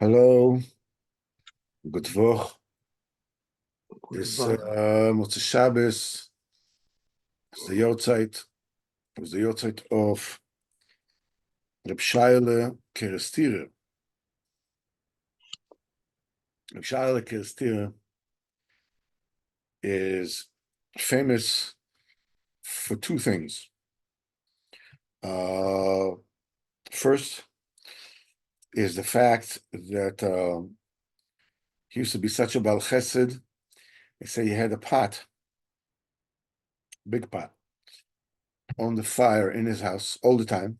Hallo, good Woch. Gute Is Woche. Motzei Shabbos. It's the Yortzeit. It was the Yortzeit of Reb Shaile Kerestire. Reb Shaile Kerestire is famous for two things. First is the fact that he used to be such a Baal Chesed. They say he had a pot, big pot, on the fire in his house all the time,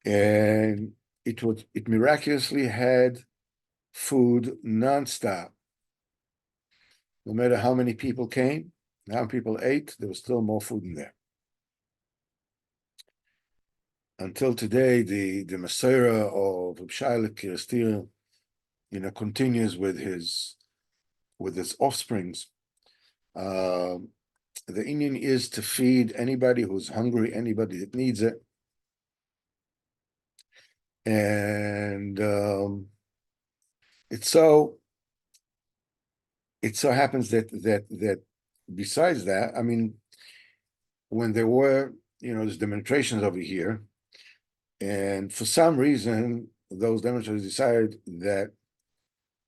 and it miraculously had food nonstop. No matter how many people came, how many people ate, there was still more food in there. Until today, the Masera of Reb Shaile Kerestire, continues with his offsprings. The Indian is to feed anybody who's hungry, anybody that needs it, and it so happens that besides that, I mean, when there were there's demonstrations over here, and for some reason those demonstrators decided that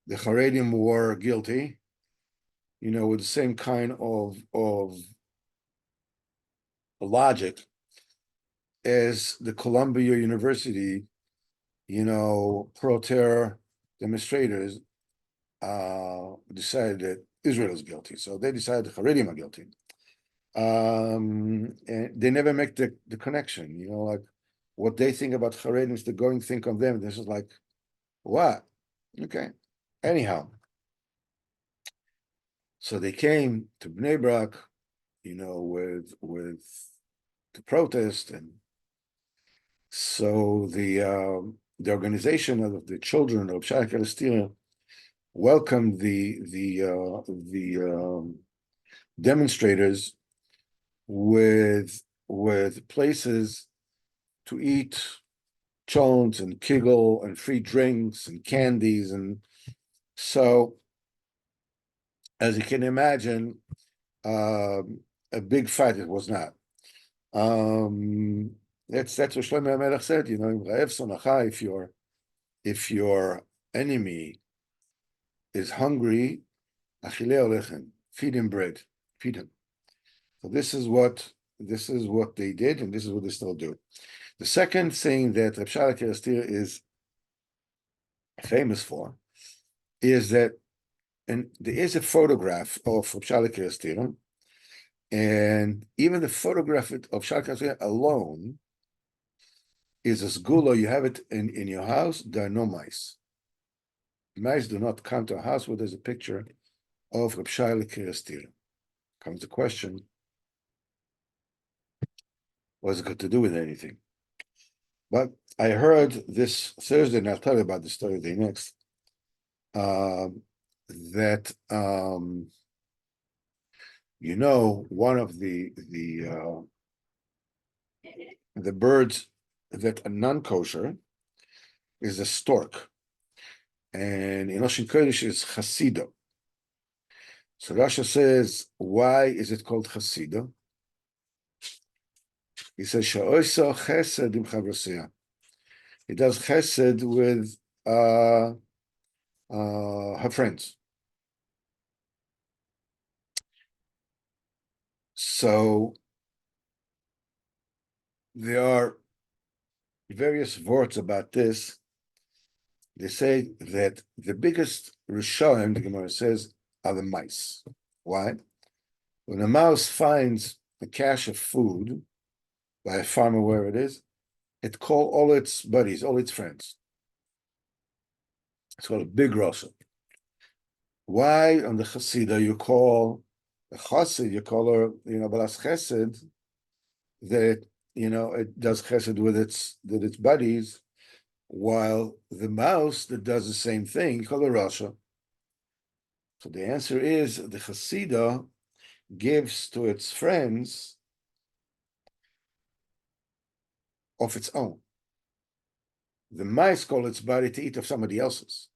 the Haredim were guilty, with the same kind of logic as the Columbia University, pro-terror demonstrators decided that Israel is guilty. So they decided the Haredim are guilty. And they never make the connection, like what they think about Haredim is the going think on them. This is like, what? Okay. Anyhow, so they came to Bnei Brak, with the protest, and so the organization of the children of Shaila Kerestire welcomed the demonstrators with places to eat cholent and kigel and free drinks and candies, and so as you can imagine, a big fight it was not. That's what Shlomo HaMelech said. If your enemy is hungry, feed him bread, feed him. So this is what they did, and this is what they still do. The second thing that Reb Shaile Kerestire is famous for is that, and there is a photograph of Reb Shaile Kerestire, and even the photograph of Shaile Kerestire alone is a sgula. You have it in your house. There are no mice. Mice do not come to a house where there's a picture of Reb Shaile Kerestire. Comes the question, what's it got to do with anything? But I heard this Thursday, and I'll tell you about the story day next, that one of the birds that are non-kosher is a stork, and in Lashon Kodesh is chasido. So Rasha says, why is it called chasido? He says, "Sha'oisa chesed im chavrosea." He does chesed with her friends. So there are various words about this. They say that the biggest Rishonim, the Gemara says, are the mice. Why? When a mouse finds a cache of food by a farmer, where it is, it calls all its buddies, all its friends. It's called a big Rosa. Why on the Hasidah you call a Chassid, you call her, Balas Chesed, that, it does Chesed with its buddies, while the mouse that does the same thing, you call her Rasha. So the answer is the Hasidah gives to its friends of its own. the mice call its body to eat of somebody else's.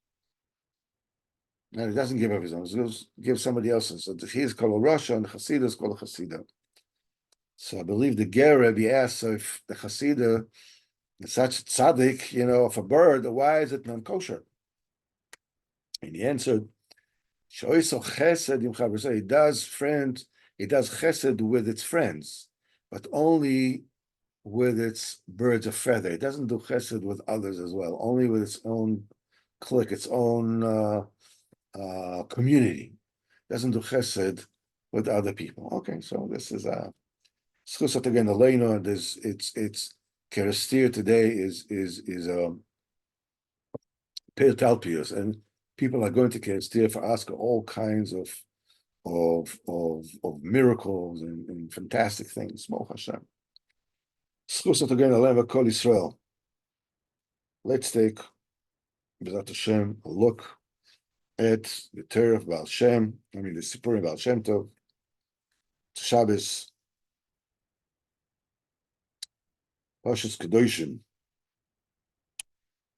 And it doesn't give up his own, it gives somebody else's. So he's called a Rasha and the Hasidah is called a Hasidah. So I believe the Ger Rebbe asked, so if the Hasidah is such tzaddik, of a bird, why is it non-kosher? And he answered, it does chesed with its friends, but only with its birds of feather. It doesn't do chesed with others as well, only with its own clique, its own community. It doesn't do chesed with other people. Okay, so this is schusat again. The leino, it's kerestir today is Talpius, and people are going to kerestir for ask all kinds of miracles and fantastic things. Baruch Hashem. Schusat again. Aleva Kol Yisrael. Let's take B'ezrat Hashem a look at the Torah of Baal Shem. The sipurey Baal Shem Tov. Shabbos. Pashas Kedoshim.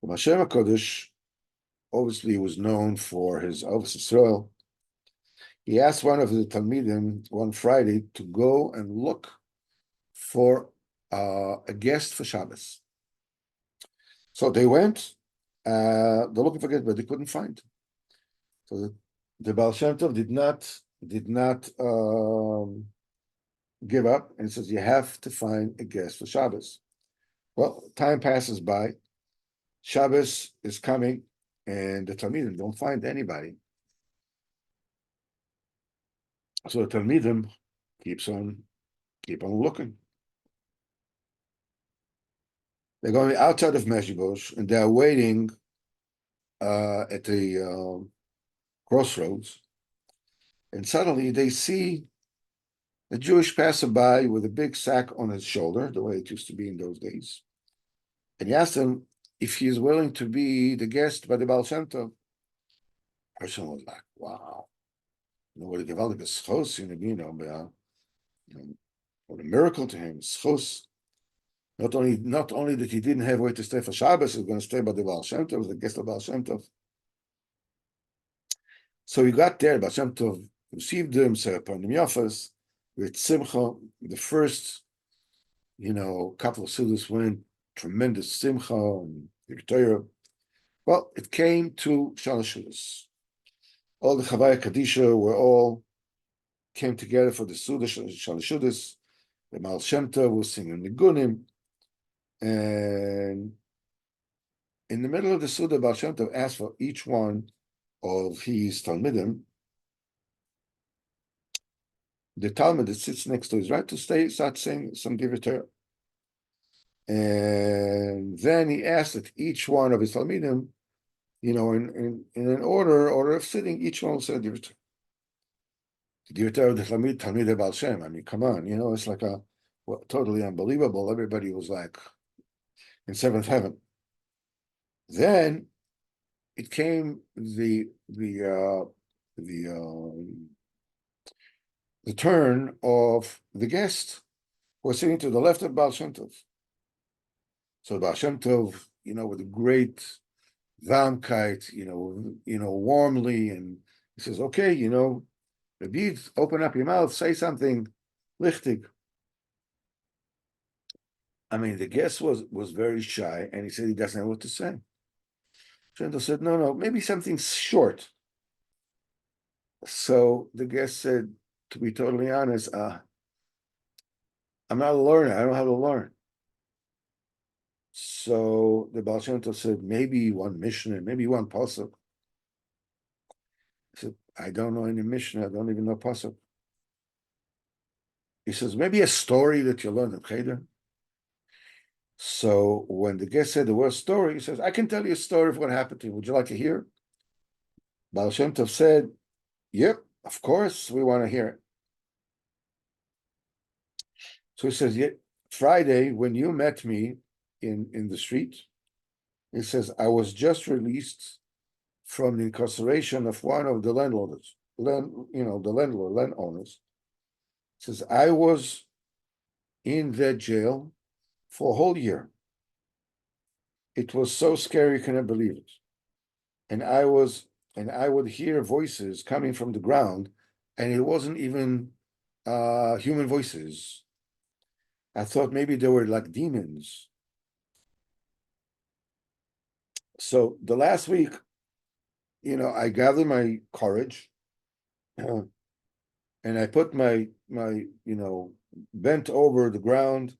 The Baal Shem HaKadosh obviously was known for his Avos Yisrael. He asked one of the Talmidim one Friday to go and look for a guest for Shabbos. So they went, they're looking for a guest, but they couldn't find. So the Baal Shem Tov did not give up, and says, you have to find a guest for Shabbos. Well, time passes by, Shabbos is coming, and the Talmidim don't find anybody. So the Talmidim keep on looking. They're going outside of Meshbosh, and they're waiting at the crossroads. And suddenly they see a Jewish passerby with a big sack on his shoulder, the way it used to be in those days. And he asked him if he is willing to be the guest by the Baal Shem Tov. The person was like, wow. What a gewaltige schos, what a miracle to him, schos. Not only that he didn't have a way to stay for Shabbos, he was going to stay by the Baal Shem Tov, the guest of Baal Shem Tov. So he got there, Baal Shem Tov received him, said upon him Yafas, with Simcha. The first, couple of Sudas went tremendous Simcha and Torah. Well, it came to Shalosh. All the Chavaya Kadisha came together for the Suda Shalosh. The Baal Shem Tov was singing Nigunim. And in the middle of the Suda, Baal Shem Tov asked for each one of his Talmidim, the Talmud that sits next to his right, to start saying some Divrei Torah. And then he asked that each one of his Talmidim, in an order of sitting, each one will say Divrei Torah. The Divrei Torah of the Talmid Baal Shem. Come on, it's like totally unbelievable. Everybody was like in seventh heaven. Then it came the turn of the guest who was sitting to the left of Baal Shem Tov. So Baal Shem Tov, with a great Vamkeit, warmly, and he says, okay, Rabbi, open up your mouth, say something, lichtig. The guest was very shy, and he said he doesn't know what to say. Shem Tov said, no, maybe something short. So the guest said, to be totally honest, I'm not a learner, I don't know how to learn. So the Baal Shem Tov said, maybe one Mishnah, maybe one Pasuk. He said, I don't know any Mishnah, I don't even know Pasuk. He says, maybe a story that you learned in Cheder. So when the guest said the word story, he says, I can tell you a story of what happened to you. Would you like to hear? Baal Shem Tov said, yep, of course, we want to hear it. So he says, yeah, Friday, when you met me in the street, he says, I was just released from the incarceration of one of the landowners. He says, I was in that jail for a whole year. It was so scary, you cannot believe it. And I would hear voices coming from the ground, and it wasn't even human voices. I thought maybe they were like demons. So the last week, I gathered my courage, and I put my bent over the ground,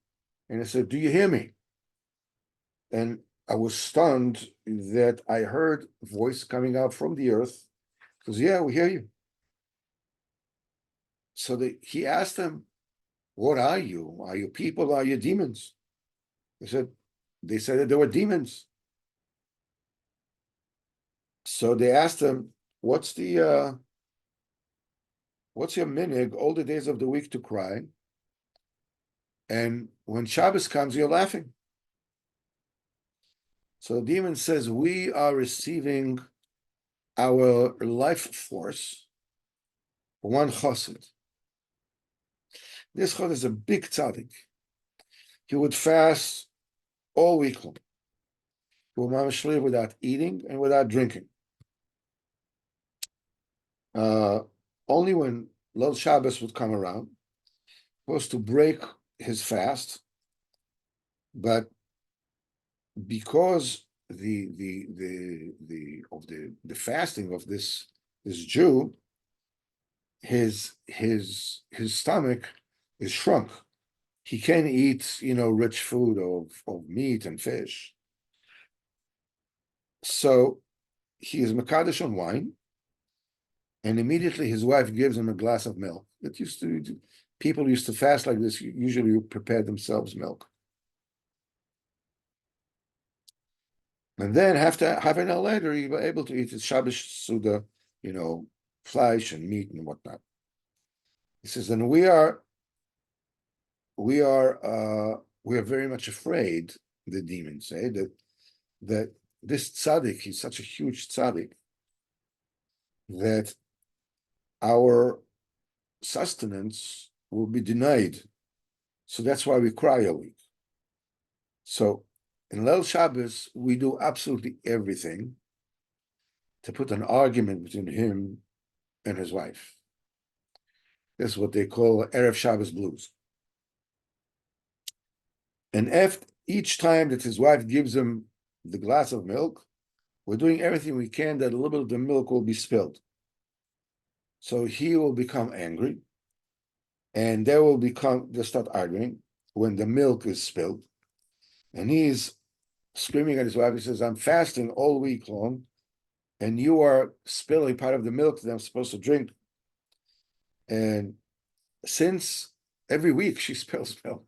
and I said, "Do you hear me?" And I was stunned that I heard a voice coming out from the earth. Because yeah, we hear you. So he asked them, "What are you? Are you people? Are you demons?" They said that they were demons. So they asked him, what's your minig all the days of the week to cry? And when Shabbos comes, you're laughing. So the demon says, we are receiving our life force from one chassid. This chassid is a big tzaddik. He would fast all week long. He would mamish live without eating and without drinking. Only when Lil Shabbos would come around, supposed to break his fast, but because the fasting of this Jew, his stomach is shrunk. He can't eat, rich food of meat and fish. So he is mekadosh on wine, and immediately his wife gives him a glass of milk. People used to fast like this, usually prepare themselves milk. And then half an hour later, he was able to eat his Shabbos Suda, flesh and meat and whatnot. He says, and we are very much afraid, the demons say, that this tzaddik, he's such a huge tzaddik, that our sustenance will be denied. So that's why we cry a week. So in Leil Shabbos, we do absolutely everything to put an argument between him and his wife. This is what they call Erev Shabbos blues. And each time that his wife gives him the glass of milk, we're doing everything we can that a little bit of the milk will be spilled. So he will become angry, and they'll start arguing when the milk is spilled. And he's screaming at his wife. He says, I'm fasting all week long, and you are spilling part of the milk that I'm supposed to drink. And since every week she spills milk,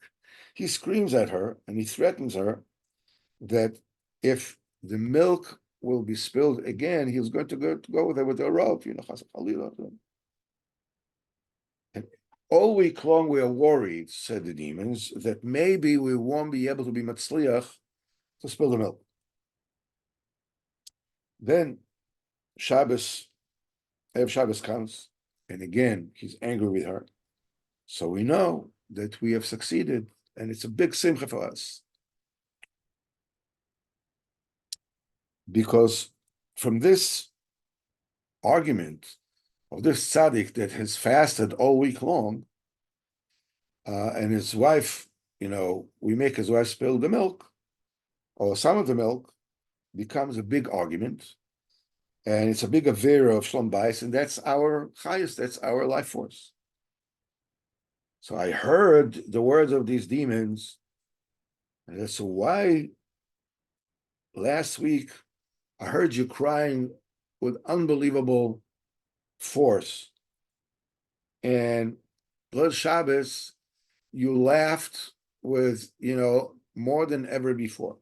he screams at her and he threatens her that if the milk will be spilled again, he's going to go with her with a rope, And all week long we are worried, said the demons, that maybe we won't be able to be matzliach to spill the milk. Then Shabbos comes, and again he's angry with her. So we know that we have succeeded, and it's a big simcha for us. Because from this argument of this tzaddik that has fasted all week long, and his wife, we make his wife spill the milk, or some of the milk, becomes a big argument, and it's a big avera of shlom bayis, and that's our highest, that's our life force. So I heard the words of these demons, and I said, why last week I heard you crying with unbelievable force, and Leil Shabbos, you laughed with, more than ever before.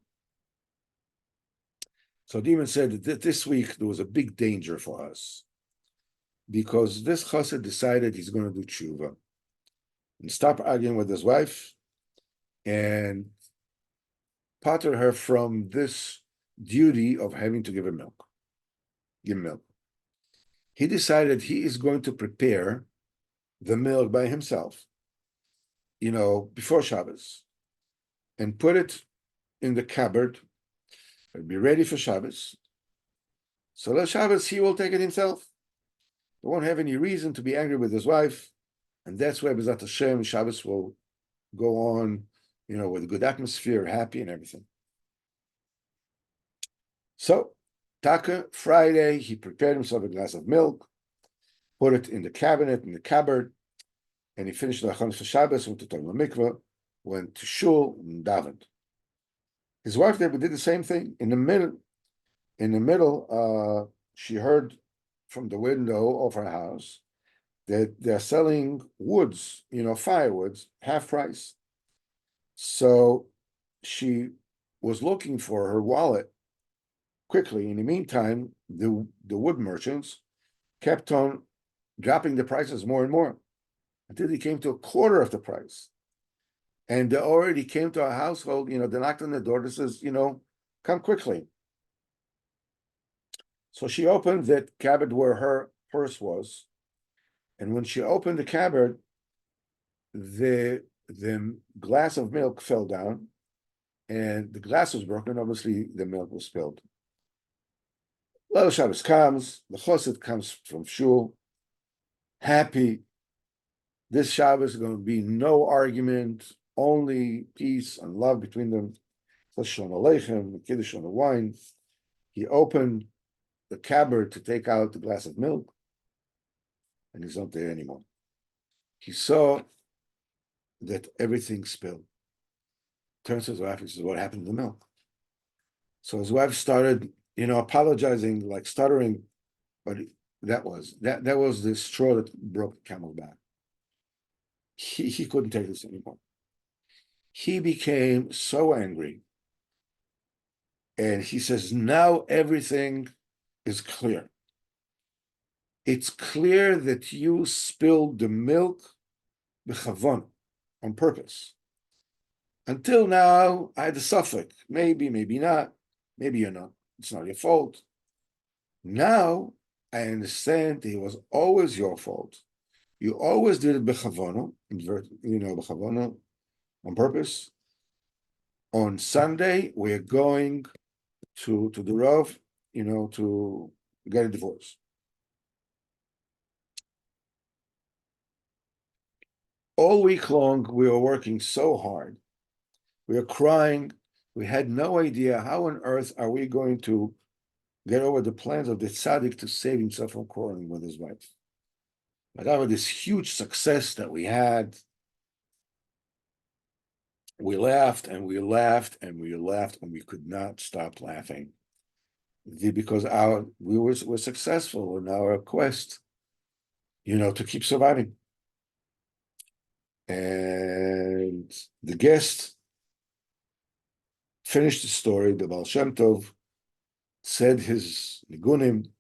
So demon said that this week there was a big danger for us, because this chassid decided he's going to do tshuva and stop arguing with his wife and pater her from this duty of having to give him milk. He decided he is going to prepare the milk by himself, before Shabbos, and put it in the cupboard be ready for Shabbos. So let Shabbos, he will take it himself. He won't have any reason to be angry with his wife. And that's why B'ezrat Hashem, Shabbos will go on, with a good atmosphere, happy and everything. So, Taka, Friday, he prepared himself a glass of milk, put it in the cabinet, in the cupboard, and he finished the Achon for Shabbos, went to Torah Mikveh, went to Shul, and davened. His wife did the same thing. In the middle, she heard from the window of her house that they're selling woods, firewoods, half price. So she was looking for her wallet quickly. In the meantime, the wood merchants kept on dropping the prices more and more until they came to a quarter of the price. And they already came to our household, they knocked on the door, that says, come quickly. So she opened that cupboard where her purse was. And when she opened the cupboard, the glass of milk fell down and the glass was broken. Obviously, the milk was spilled. Leil Shabbos comes, the Chosed comes from Shul, happy. This Shabbos is going to be no argument, only peace and love between them. Shalom Aleichem, Kiddush on the wine. He opened the cupboard to take out the glass of milk, and he's not there anymore. He saw that everything spilled. Turns to his wife and says, "What happened to the milk?" So his wife started, apologizing, like stuttering, but that was the straw that broke the camel's back. He couldn't take this anymore. He became so angry, and he says, "Now everything is clear. It's clear that you spilled the milk b'chavon, on purpose. Until now, I had a suffix. Maybe, maybe not. Maybe you're not. It's not your fault. Now, I understand it was always your fault. You always did it b'chavona, b'chavona, on purpose. On Sunday, we're going to the Rav, to get a divorce." All week long, we were working so hard. We were crying. We had no idea how on earth are we going to get over the plans of the tzaddik to save himself from quarreling with his wife. But out of this huge success that we had, we laughed and we laughed and we laughed and we could not stop laughing. Because we were successful in our quest, to keep surviving. And the guest finished the story. The Baal Shem Tov said his nigunim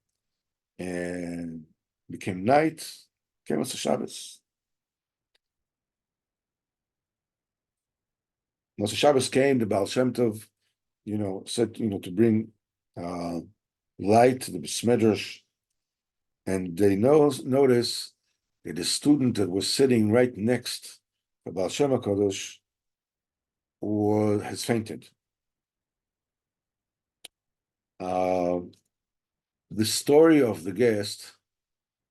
and became night, came as a Shabbos. Once the Shabbos came, the Baal Shem Tov, said, to bring light to the Besmedrash, and they notice that the student that was sitting right next to Baal Shem HaKadosh has fainted. The story of the guest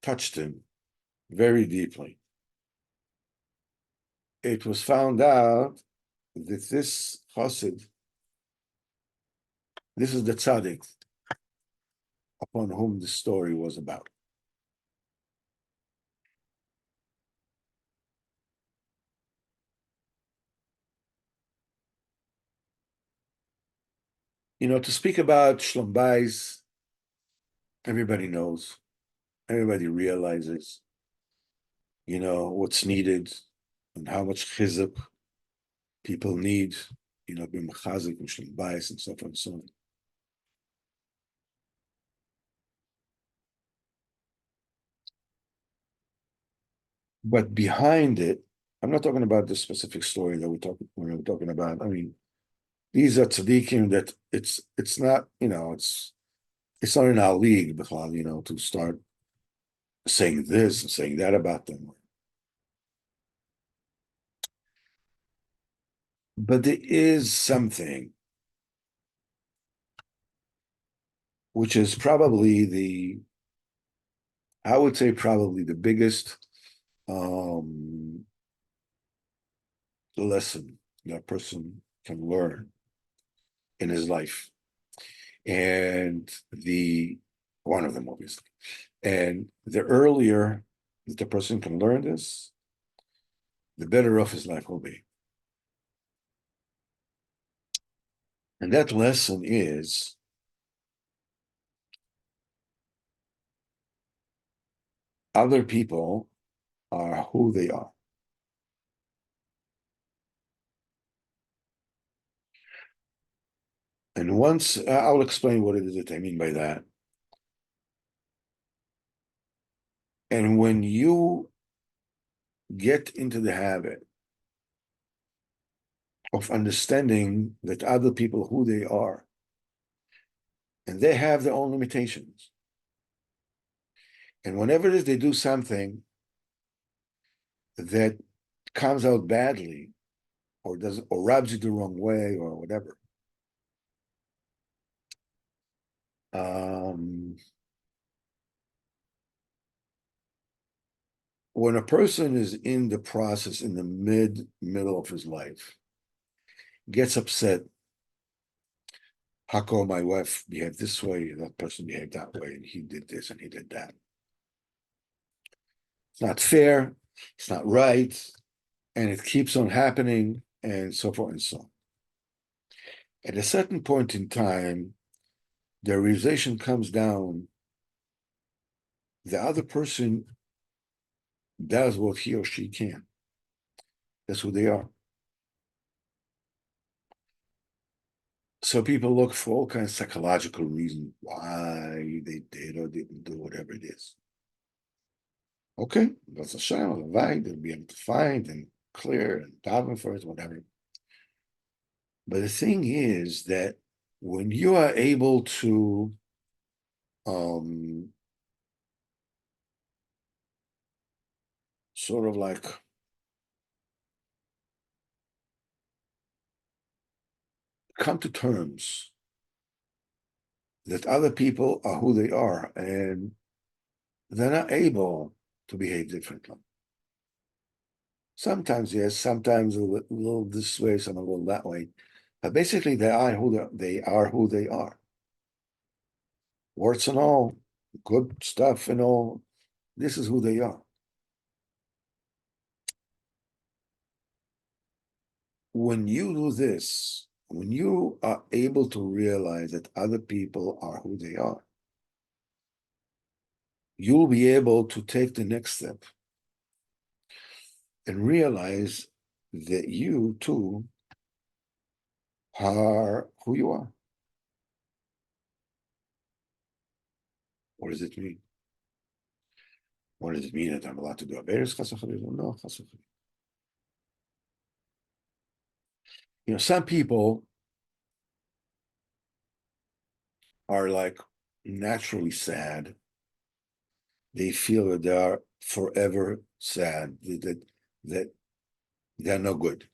touched him very deeply. It was found out that this chassid, this is the tzaddik upon whom the story was about. To speak about Shlom Bayis, everybody knows, everybody realizes, what's needed and how much chizuk people need, be mechazik and Shlom Bayis and so forth and so on. But behind it, I'm not talking about the specific story that we're talking about. I mean, these are tzaddikim that it's not, it's not in our league, to start saying this and saying that about them. But there is something which is probably I would say probably the biggest lesson that a person can learn in his life. And one of them, obviously. And the earlier that the person can learn this, the better off his life will be. And that lesson is other people are who they are. And once I'll explain what it is that I mean by that. And when you get into the habit of understanding that other people who they are, and they have their own limitations. And whenever it is they do something that comes out badly, or does or rubs you the wrong way, or whatever, when a person is in the process, in the middle of his life, gets upset, how come my wife behaved this way, that person behaved that way, and he did this and he did that. It's not fair, it's not right, and it keeps on happening, and so forth and so on. At a certain point in time, the realization comes down, the other person does what he or she can. That's who they are. So people look for all kinds of psychological reasons why they did or didn't do whatever it is. Okay, that's a shame, right? They'll be able to find and clear and daven for it, whatever. But the thing is that when you are able to sort of like come to terms that other people are who they are and they're not able to behave differently. Sometimes yes, sometimes a little this way, some a little that way, but basically they are who they are. Warts and all, good stuff and all. This is who they are. When you do this, when you are able to realize that other people are who they are, you'll be able to take the next step and realize that you too are who you are. What does it mean? What does it mean that I'm allowed to do a beres? No, some people are like naturally sad. They feel that they are forever sad, that they're no good,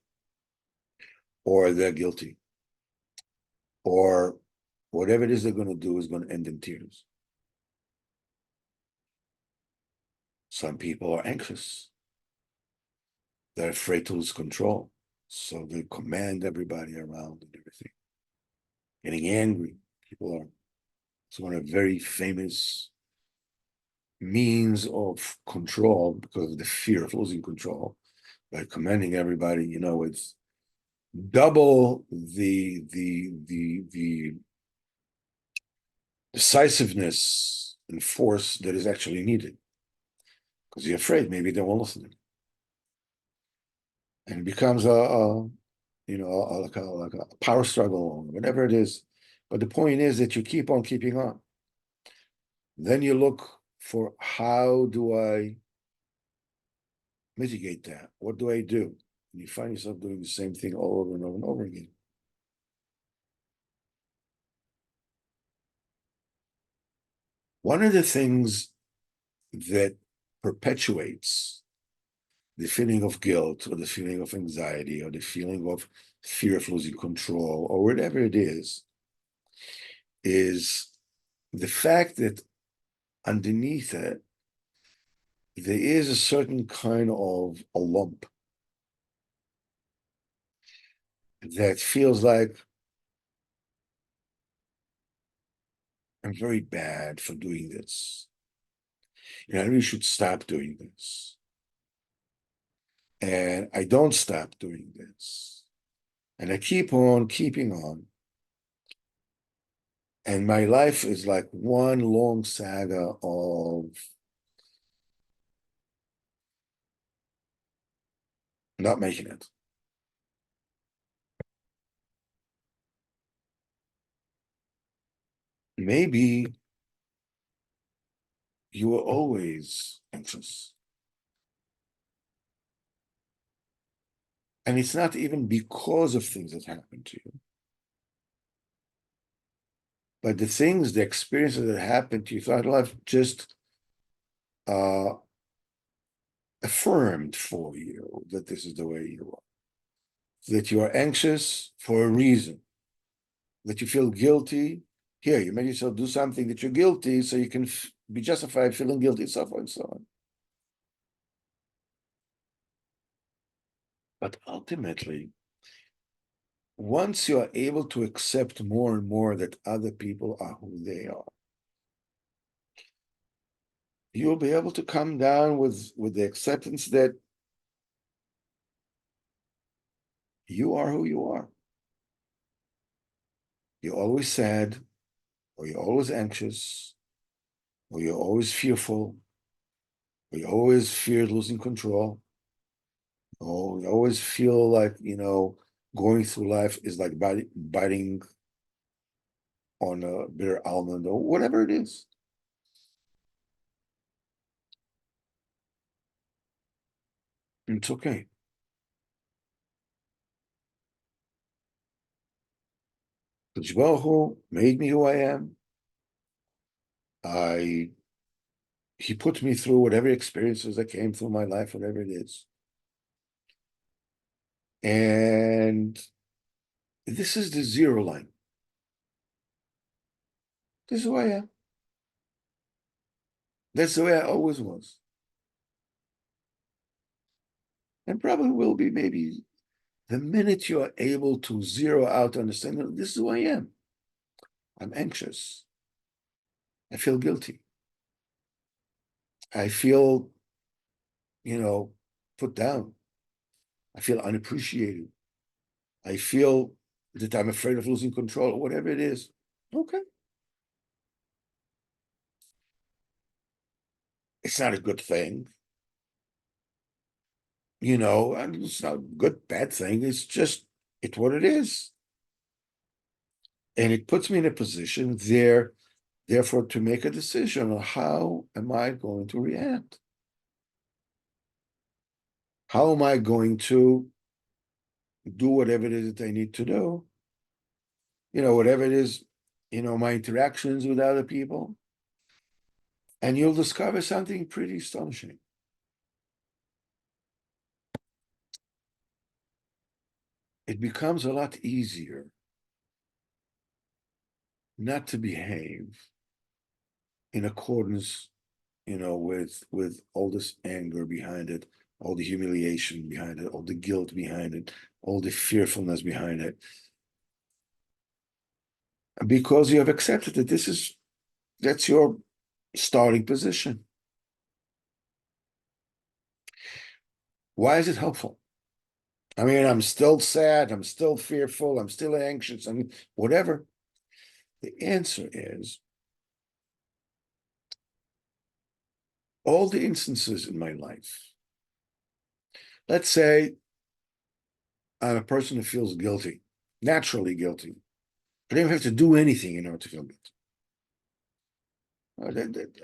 or they're guilty, or whatever it is they're going to do is going to end in tears. Some people are anxious. They're afraid to lose control. So they command everybody around and everything. Getting angry. People are, it's one of very famous means of control because of the fear of losing control. By commanding everybody, it's double the decisiveness and force that is actually needed. Because you're afraid maybe they won't listen. And it becomes like a power struggle, whatever it is. But the point is that you keep on keeping on. Then you look for how do I mitigate that? What do I do? And you find yourself doing the same thing all over and over and over again. One of the things that perpetuates the feeling of guilt or the feeling of anxiety or the feeling of fear of losing control or whatever it is the fact that underneath it, there is a certain kind of a lump that feels like I'm very bad for doing this. I really should stop doing this. And I don't stop doing this. And I keep on keeping on. And my life is like one long saga of not making it. Maybe you were always anxious. And it's not even because of things that happened to you, but the things, the experiences that happened to you throughout life just affirmed for you that this is the way you are, that you are anxious for a reason, that you feel guilty. Here, you make yourself do something that you're guilty so you can be justified feeling guilty, so forth and so on. But ultimately, once you are able to accept more and more that other people are who they are, you'll be able to come down with the acceptance that you are who you are. You're always sad, or you're always anxious, or you're always fearful, or you always fear losing control, or you always feel like, going through life is like biting on a bitter almond, or whatever it is. It's okay. The Baruch Hu made me who I am. He put me through whatever experiences that came through my life, whatever it is. And this is the zero line. This is who I am. That's the way I always was. And probably will be maybe the minute you are able to zero out, understand that this is who I am. I'm anxious. I feel guilty. I feel, put down. I feel unappreciated. I feel that I'm afraid of losing control, or whatever it is. Okay. It's not a good thing. And it's not a good, bad thing. It's what it is. And it puts me in a position therefore, to make a decision on how am I going to react? How am I going to do whatever it is that I need to do? Whatever it is, my interactions with other people. And you'll discover something pretty astonishing. It becomes a lot easier not to behave in accordance, with all this anger behind it, all the humiliation behind it, all the guilt behind it, all the fearfulness behind it. Because you have accepted that that's your starting position. Why is it helpful? I mean, I'm still sad, I'm still fearful, I'm still anxious, whatever. The answer is, all the instances in my life, let's say I'm a person who feels guilty, naturally guilty. I don't have to do anything in order to feel guilty.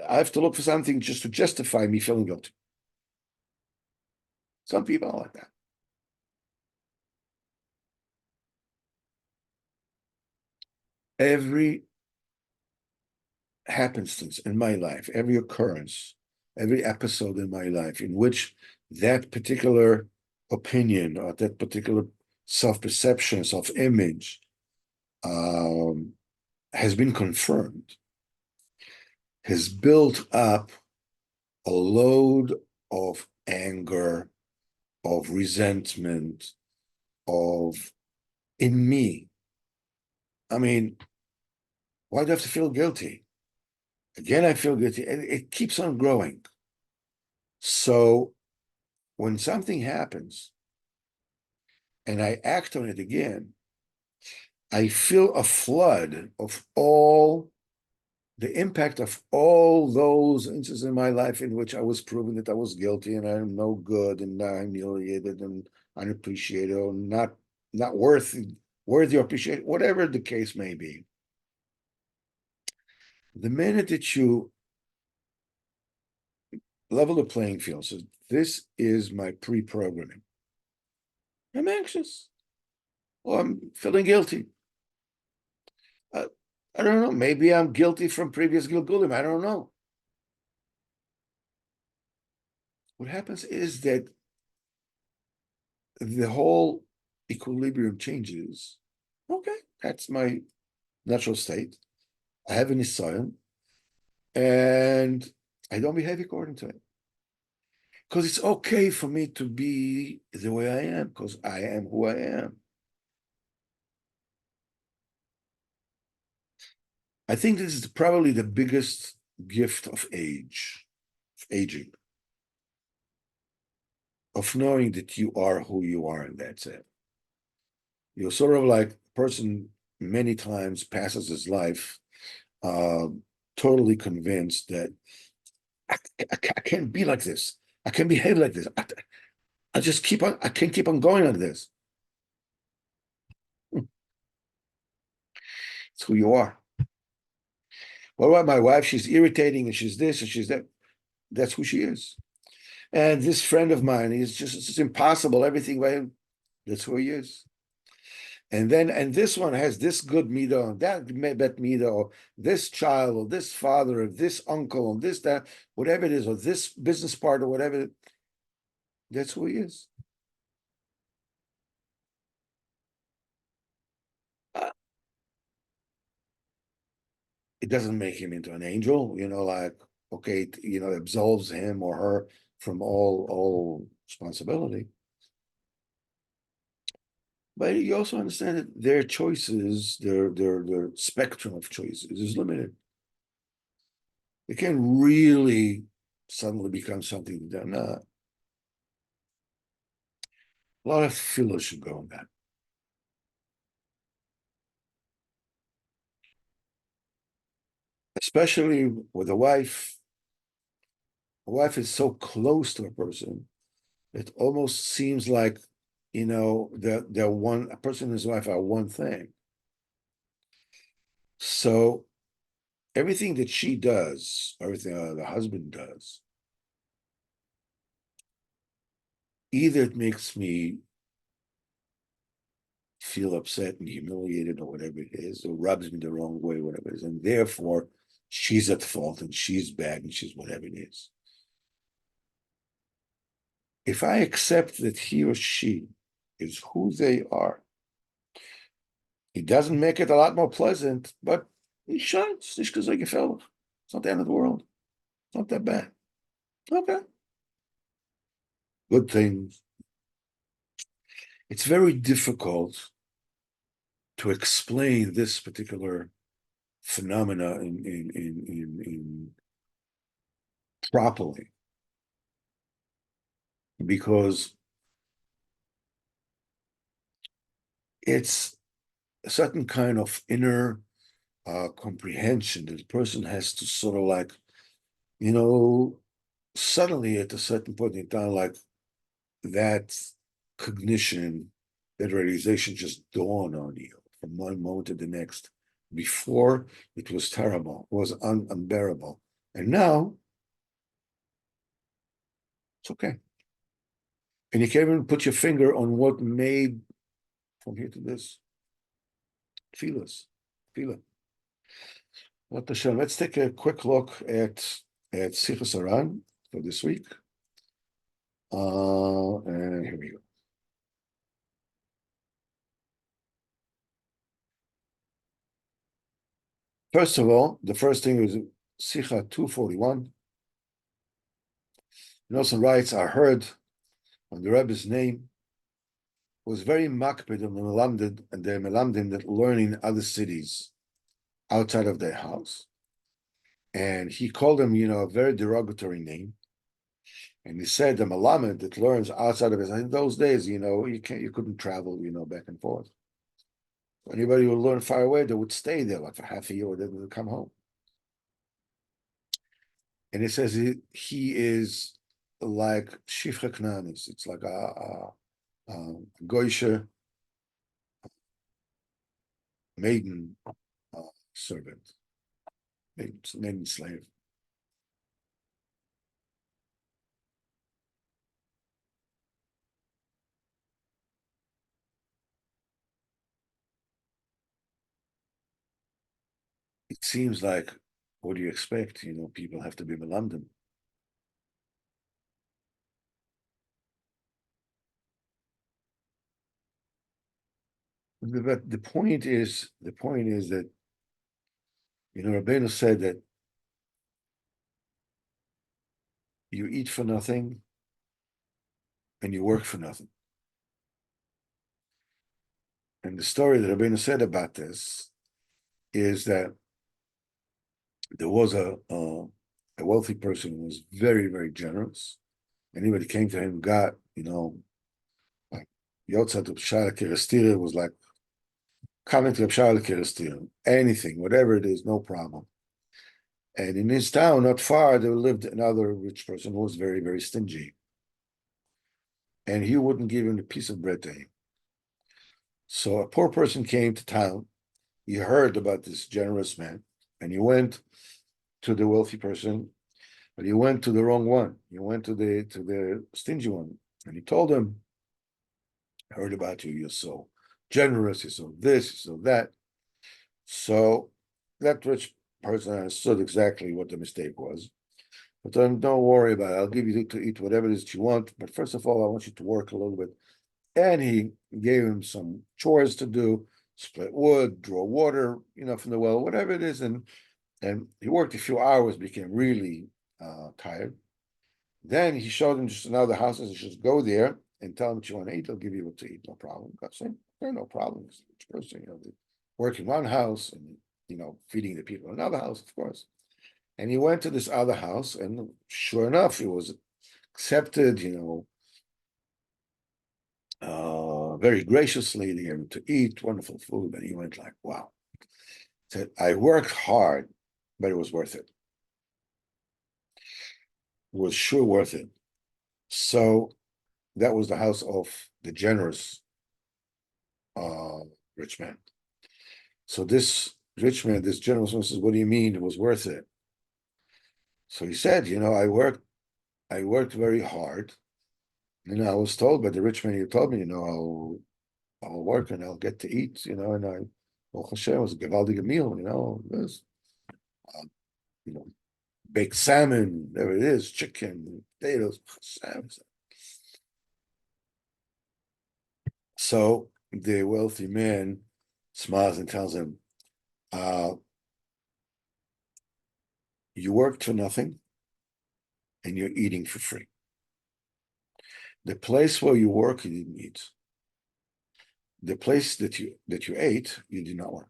I have to look for something just to justify me feeling guilty. Some people are like that. Every happenstance in my life, every occurrence, every episode in my life in which that particular opinion or that particular self-perception, self-image has been confirmed, has built up a load of anger, of resentment, in me. I mean, why do I have to feel guilty? Again, I feel guilty, and it keeps on growing. So when something happens and I act on it again, I feel a flood of all the impact of all those instances in my life in which I was proven that I was guilty and I'm no good and I'm humiliated and unappreciated or not worthy or appreciated, whatever the case may be. The minute that you level the playing field, so this is my pre-programming. I'm anxious, or I'm feeling guilty. I don't know. Maybe I'm guilty from previous Gilgulim. I don't know. What happens is that the whole equilibrium changes. Okay, that's my natural state. I have an Nisayan, and I don't behave according to it. Because it's okay for me to be the way I am, because I am who I am. I think this is probably the biggest gift of aging, of knowing that you are who you are, and that's it. You're sort of like a person many times passes his life totally convinced that I can't be like this. I can't behave like this. I just keep on, I can't keep on going like this. It's who you are. What about my wife? She's irritating and she's this and she's that. That's who she is. And this friend of mine, it's just impossible. Everything by him, that's who he is. And this one has this good midah, or that bad midah, or this child, or this father, or this uncle, or this, that, whatever it is, or this business partner, whatever. That's who he is. It doesn't make him into an angel, like, okay, absolves him or her from all responsibility. But you also understand that their choices, their spectrum of choices is limited. They can really suddenly become something they're not. A lot of fillers should go on that. Especially with a wife. A wife is so close to a person, it almost seems like, they're one, a person and his wife are one thing. So everything that she does, everything the husband does, either it makes me feel upset and humiliated or whatever it is, or rubs me the wrong way, whatever it is, and therefore she's at fault and she's bad and she's whatever it is. If I accept that he or she is who they are, it doesn't make it a lot more pleasant, but it shines. It's not the end of the world. It's not that bad. Okay. Good things. It's very difficult to explain this particular phenomena in properly, because it's a certain kind of inner comprehension that the person has to sort of like, suddenly at a certain point in time, like that cognition, that realization just dawn on you from one moment to the next. Before, it was terrible, it was unbearable. And now, it's okay. And you can't even put your finger on what made from here to this. Feel us. Feel it. Let's take a quick look at Sichos Haran for this week. And here we go. First of all, the first thing is Sicha 241. Nosson writes, I heard when the Rebbe's name was very makpid on the Melamdim and the Melamdim that learn in other cities outside of their house. And he called them, a very derogatory name. And he said the Melamed that learns outside of his, in those days, you couldn't travel, back and forth. Anybody who learned far away, they would stay there like for half a year or they would come home. And it says he is like Shifra Knanis. It's like a Goisha maiden servant, maiden slave. It seems like, what do you expect? People have to be melamdim. But the point is that, Rabbeinu said that you eat for nothing and you work for nothing. And the story that Rabbeinu said about this is that there was a wealthy person who was very, very generous. Anybody came to him, got, like Yotzat Pshara Kirastira was like coming to Pshara Kirastira, anything, whatever it is, no problem. And in his town, not far, there lived another rich person who was very, very stingy. And he wouldn't give him a piece of bread to him. So a poor person came to town. He heard about this generous man, and he went to the wealthy person, but he went to the wrong one. He went to the stingy one, and he told him, I heard about you, you're so generous, you're so this, you're so that. So that rich person understood exactly what the mistake was. But then don't worry about it. I'll give you to eat whatever it is that you want. But first of all, I want you to work a little bit. And he gave him some chores to do, split wood, draw water, from the well, whatever it is. And he worked a few hours, became really tired. Then he showed him just another house and he says, go there and tell him what you want to eat. They'll give you what to eat, no problem. God said, there are no problems. Each person, working one house and, feeding the people in another house, of course. And he went to this other house, and sure enough, he was accepted, very graciously. They gave him to eat, wonderful food. And he went like, wow. He said, I worked hard, but it was worth it. It was sure worth it. So that was the house of the generous rich man. So this rich man, this generous man says, what do you mean it was worth it? So he said, I worked very hard. I was told by the rich man, he told me, I'll work and I'll get to eat, and Baruch Hashem, was a gewaldige meal, this, baked salmon, whatever it is, chicken, potatoes, salmon. So the wealthy man smiles and tells him, you worked for nothing and you're eating for free. The place where you work, you didn't eat. The place that you ate, you did not work.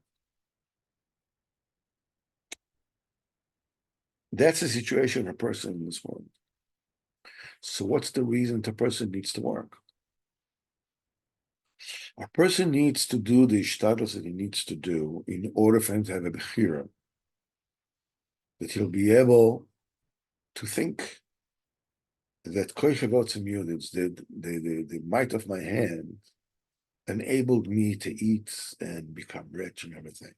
That's the situation of a person in this world. So what's the reason the person needs to work? A person needs to do the ishtadlus that he needs to do in order for him to have a bechira, that he'll be able to think that the might of my hand enabled me to eat and become rich and everything.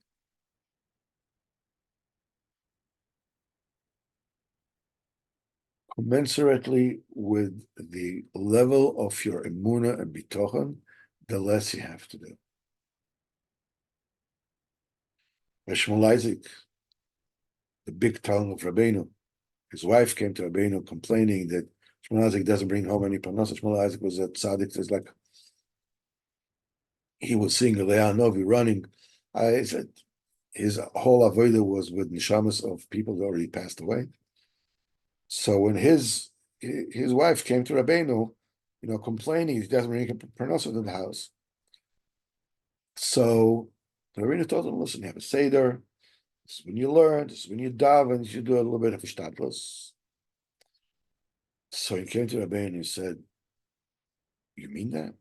Commensurately with the level of your emunah and bitochen, the less you have to do. Shmuel Isaac, the big tongue of Rabbeinu, his wife came to Rabbeinu complaining that Shmuel Isaac doesn't bring home any parnasa. Shmuel Isaac was a tzaddik. It's like he was seeing a Leah Novi running. I said, his whole avodah was with neshamas of people that already passed away. So when his wife came to Rabbeinu, complaining he doesn't bring a parnasa to the house. So Rabbeinu told him, listen, you have a seder. This is when you learn. This is when you daven. You should do a little bit of ishtadlus. So he came to Rabbeinu and said, you mean that?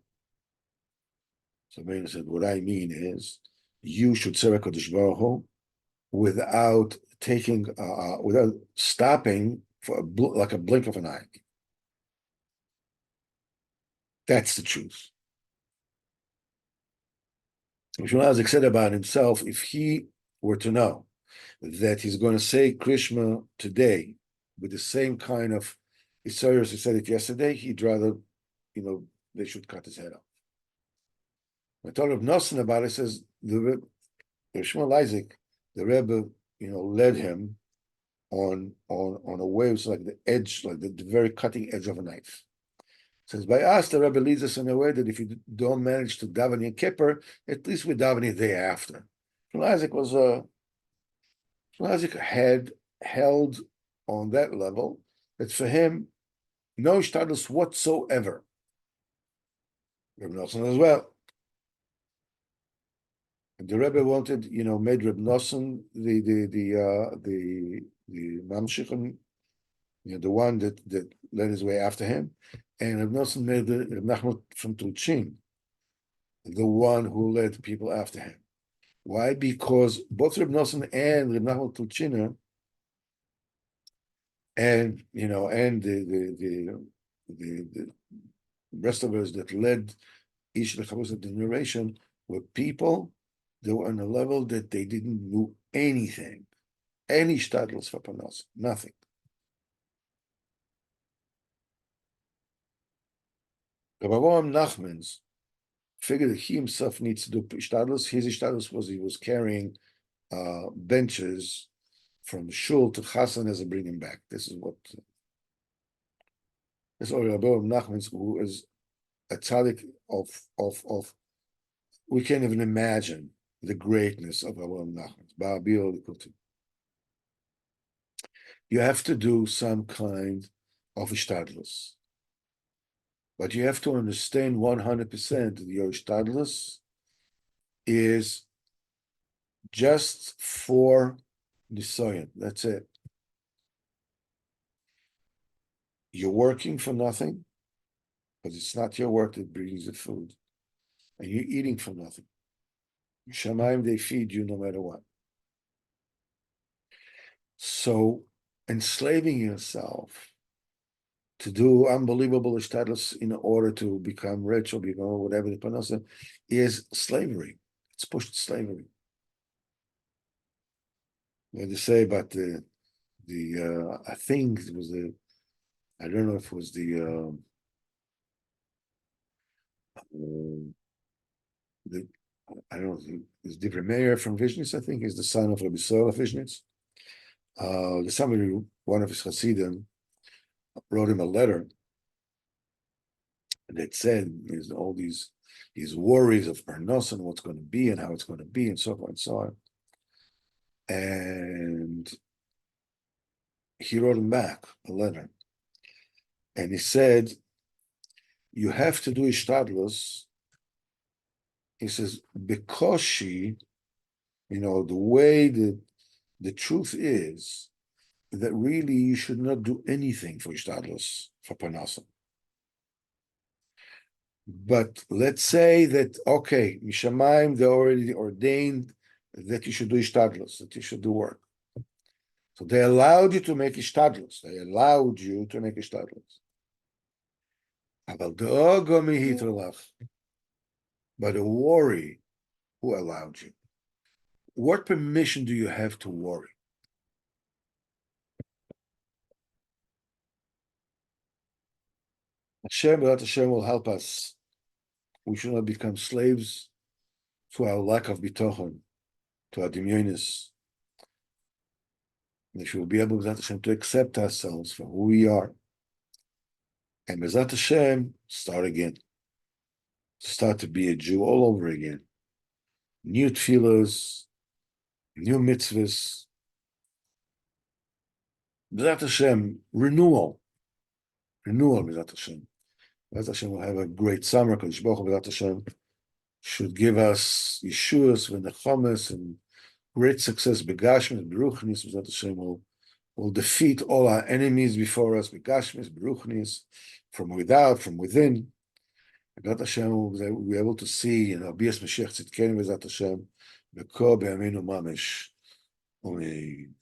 So Rabbeinu said, what I mean is, you should serve HaKadosh Baruch Hu without without stopping for like a blink of an eye. That's the truth. Mishmulazik said about himself, if he were to know that he's going to say Krishma today with the same kind of Isaiah he said it yesterday, he'd rather, they should cut his head off. I told Reb Nosson about it, says the Shmuel Isaac, the Rebbe, led him on a way which is like the edge, like the very cutting edge of a knife. Says by us, the Rebbe leads us in a way that if you don't manage to daven in Kippur, at least we daven the day after. Shmuel Isaac had held on that level that for him, no ishtadlus whatsoever. Rebbe Nosson as well. And the Rebbe wanted, made Rebbe Nosson the mamshich, the one that led his way after him, and Rebbe Nosson made the Rebbe Nachman from Tulchin the one who led people after him. Why? Because both Rebbe Nosson and Rebbe Nachman Tulchin and the rest of us that led each of the generation were people that were on a level that they didn't do anything, any shtadlus for panos, nothing. Rabbi Nachman's figured that he himself needs to do ishtadlus. His ishtadlus was he was carrying benches from shul to Chassan as a bringing back. This is what Rabbi Nachman's, who is a tzaddik of we can't even imagine the greatness of Rabbi Nachman. You have to do some kind of ishtadlus. But you have to understand 100% that your ishtadlus is just for nisoyan. That's it. You're working for nothing, because it's not your work that brings the food. And you're eating for nothing. Shamayim, they feed you no matter what. So enslaving yourself to do unbelievable ishtadlus in order to become rich or become whatever the panasa is slavery. It's pushed slavery. What they say about the I think it was I don't know if it was the I don't know, it's different mayor from Vishnitz, I think, is the son of Rabbi Soel of Vishnitz. Somebody, one of his Hasidim, wrote him a letter that said there's all these worries of Parnos and what's going to be and how it's going to be and so forth and so on. And he wrote him back a letter. And he said, you have to do ishtadlus. He says, because the way that the truth is that really you should not do anything for ishtadlus, for parnasa. But let's say that, okay, Mishamayim, they already ordained that you should do ishtadlus, that you should do work. So they allowed you to make ishtadlus. They allowed you to make ishtadlus. But a worry, who allowed you? What permission do you have to worry? Hashem will help us. We should not become slaves to our lack of bitochon, to our dimyonis. We should be able, Bezat Hashem, to accept ourselves for who we are. And Bezat Hashem, start again. Start to be a Jew all over again. New tefillos, new mitzvahs, B'ezrat Hashem, renewal, B'ezrat Hashem. B'ezrat Hashem will have a great summer, because B'ezrat Hashem should give us Yeshuas, V'nechames, and great success, Begashmis, Beruchnis. B'ezrat Hashem will defeat all our enemies before us, Begashmis, Beruchnis, from without, from within. B'ezrat Hashem will be able to see, Bias Mashiach Tzidkenu, B'ezrat Hashem, B'ko B'yameinu Mamish. Amen.